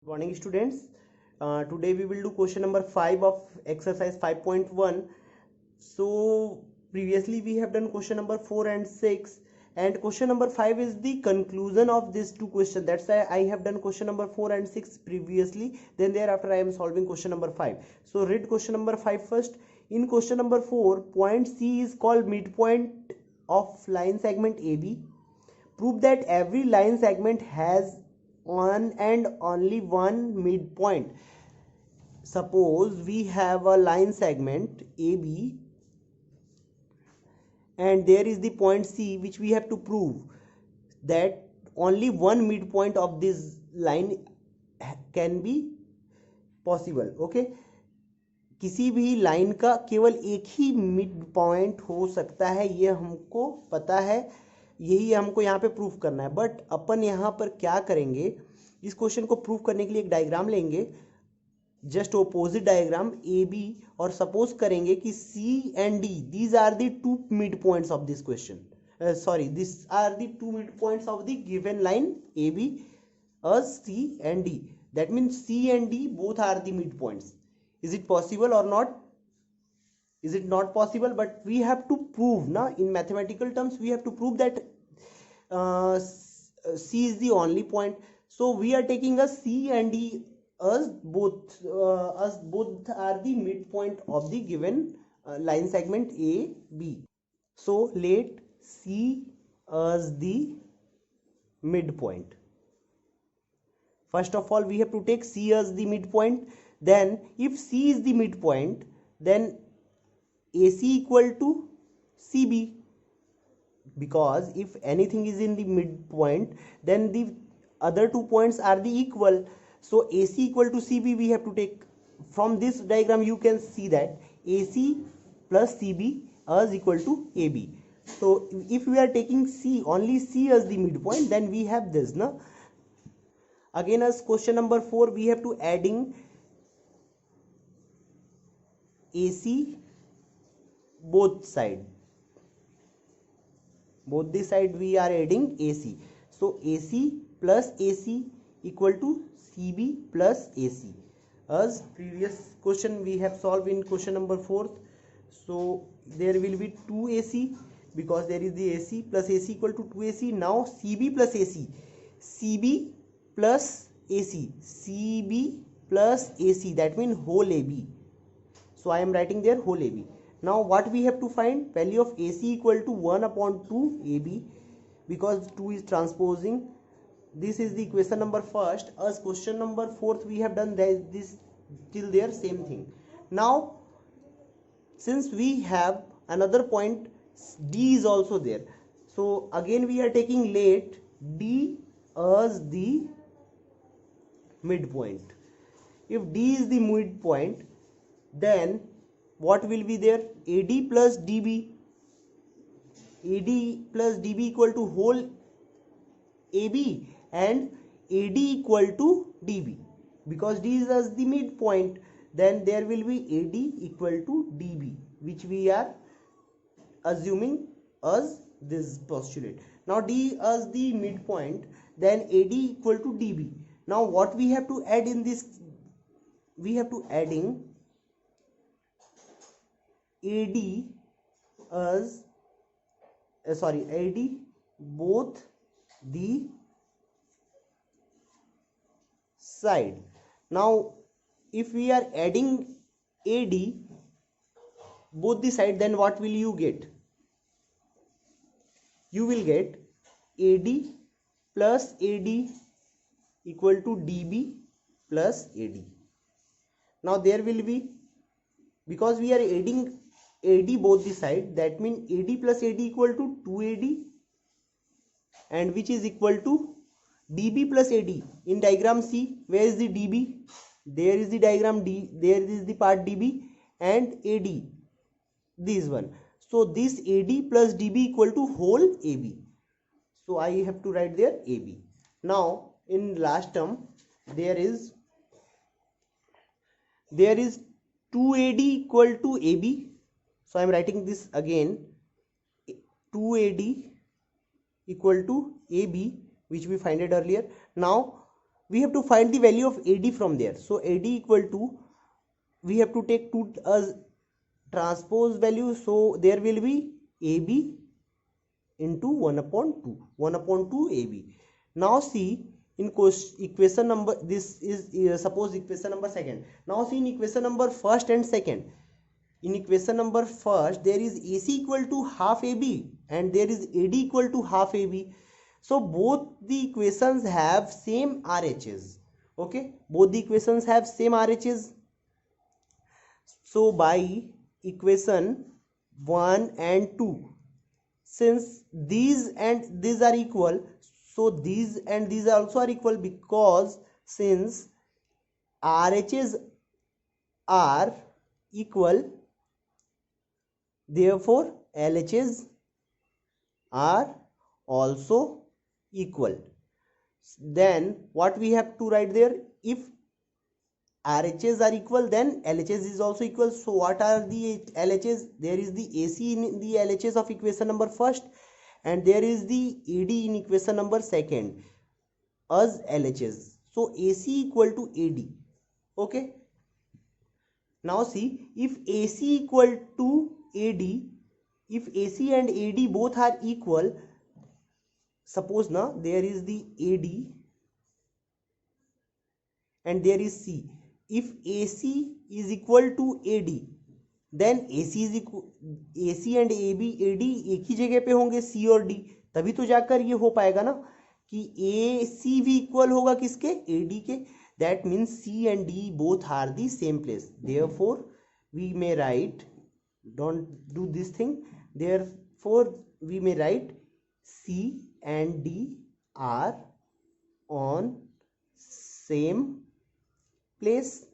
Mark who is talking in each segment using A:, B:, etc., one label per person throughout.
A: Good morning students. Today we will do question number 5 of exercise 5.1. So previously we have done question number 4 and 6, and question number 5 is the conclusion of these two questions. That's why I have done question number 4 and 6 previously, then thereafter I am solving question number 5. So read question number 5 first. In question number 4, point C is called midpoint of line segment AB. Prove that every line segment has one and only one midpoint. Suppose we have a line segment AB and there is the point C, which we have to prove that only one midpoint of this line can be possible. Okay, किसी भी line का केवल एक ही mid point हो सकता है, ये हमको पता है, यही हमको यहाँ पे प्रूफ करना है. बट अपन यहाँ पर क्या करेंगे, इस क्वेश्चन को प्रूफ करने के लिए एक डायग्राम लेंगे, just opposite diagram A B, और सपोज करेंगे कि C and D these are the two mid points of this question. These are the two midpoints of the given line AB as C and D. That means C and D both are the midpoints. Is it possible or not? Is it not possible? But we have to prove, na, in mathematical terms we have to prove that C is the only point. So we are taking a C and D as both are the midpoint of the given line segment A B. So let C as the midpoint. First of all we have to take C as the midpoint. Then if C is the midpoint, then AC equal to CB, because if anything is in the midpoint then the other 2 points are the equal. So AC equal to CB we have to take. From this diagram you can see that AC plus CB is equal to AB. So if we are taking C, only C as the midpoint, then we have this, na. Again, as question number 4, we have to adding AC both side. Both the side we are adding AC. So AC plus AC equal to CB plus AC. As previous question we have solved in question number 4. So there will be 2AC, because there is the AC plus AC equal to 2AC. Now CB plus AC, CB plus AC, CB plus AC, that means whole AB. So I am writing there whole AB. Now what we have to find? Value of AC equal to 1 upon 2 AB, because 2 is transposing. This is the question number first. As question number 4th we have done this till there, same thing. Now since we have another point D is also there, so again we are taking let D as the midpoint. If D is the midpoint, then what will be there? AD plus DB. AD plus DB equal to whole AB, and AD equal to DB. Because D is as the midpoint, then there will be AD equal to DB, which we are assuming as this postulate. Now D as the midpoint, then AD equal to DB. Now what we have to add in this? We have to adding AD as AD both the side. Now if we are adding AD both the side, then what will you get? You will get AD plus AD equal to DB plus AD. Now there will be, because we are adding AD both the side, that means AD plus AD equal to 2AD, and which is equal to DB plus AD. In diagram C, where is the DB? There is the diagram D, there is the part DB and AD, this one. So this AD plus DB equal to whole AB. So I have to write there AB. Now in last term there is 2AD equal to AB. So I am writing this again, 2AD equal to AB, which we find it earlier. Now we have to find the value of AD from there. So AD equal to, we have to take 2 as transpose value, so there will be AB into 1 upon 2 AB. Now see in equation number, this is suppose equation number second. Now see in equation number first and second. In equation number first there is AC equal to half AB and there is AD equal to half AB. So both the equations have same RHS. Okay, both the equations have same RHS. So by equation 1 and 2, since these and these are equal, so these and these also are equal, because since RHS are equal, therefore LHS are also equal. Then what we have to write there? If RHS are equal, then LHS is also equal. So what are the LHS? There is the AC in the LHS of equation number first, and there is the AD in equation number second as LHS. So AC equal to AD. Okay. Now see, if AC equal to AD, if AC and AD both are equal, suppose now there is the AD and there is C. If AC is equal to AD, then AC is equal, AC and AD एक ही जगह पे होंगे, C और D, तभी तो जाकर ये हो पाएगा ना कि AC भी इक्वल होगा किसके? AD के. That means C and D both are the same place. Therefore we may write, don't do this thing, therefore we may write C and D are on same place.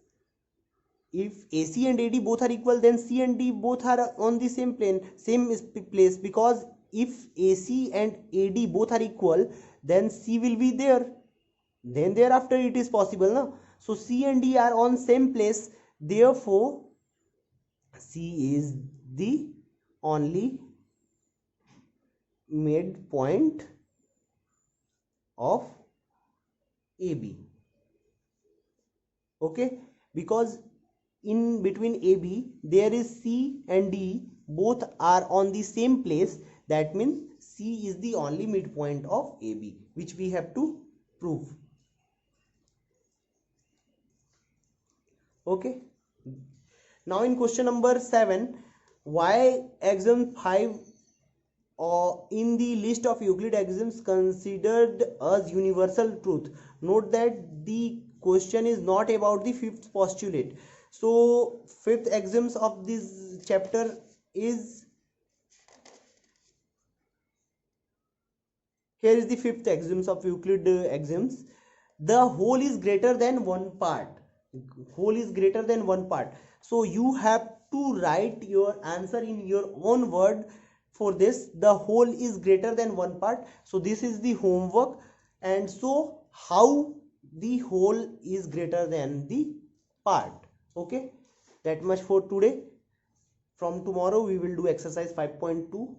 A: If AC and AD both are equal, then C and D both are on the same place, because if AC and AD both are equal, then C will be there, then thereafter it is possible na? So C and D are on same place, therefore C is the only midpoint of AB. Okay, because in between AB there is C and D, both are on the same place. That means C is the only midpoint of AB, which we have to prove. Okay, now in question number 7, why axiom 5 or in the list of Euclid axioms considered as universal truth? Note that the question is not about the fifth postulate. So fifth axioms of this chapter is, here is the fifth axioms of Euclid axioms. The whole is greater than one part. Whole is greater than one part. So you have to write your answer in your own word for this. The whole is greater than one part. So this is the homework. And so how the whole is greater than the part. Okay, that much for today. From tomorrow we will do exercise 5.2.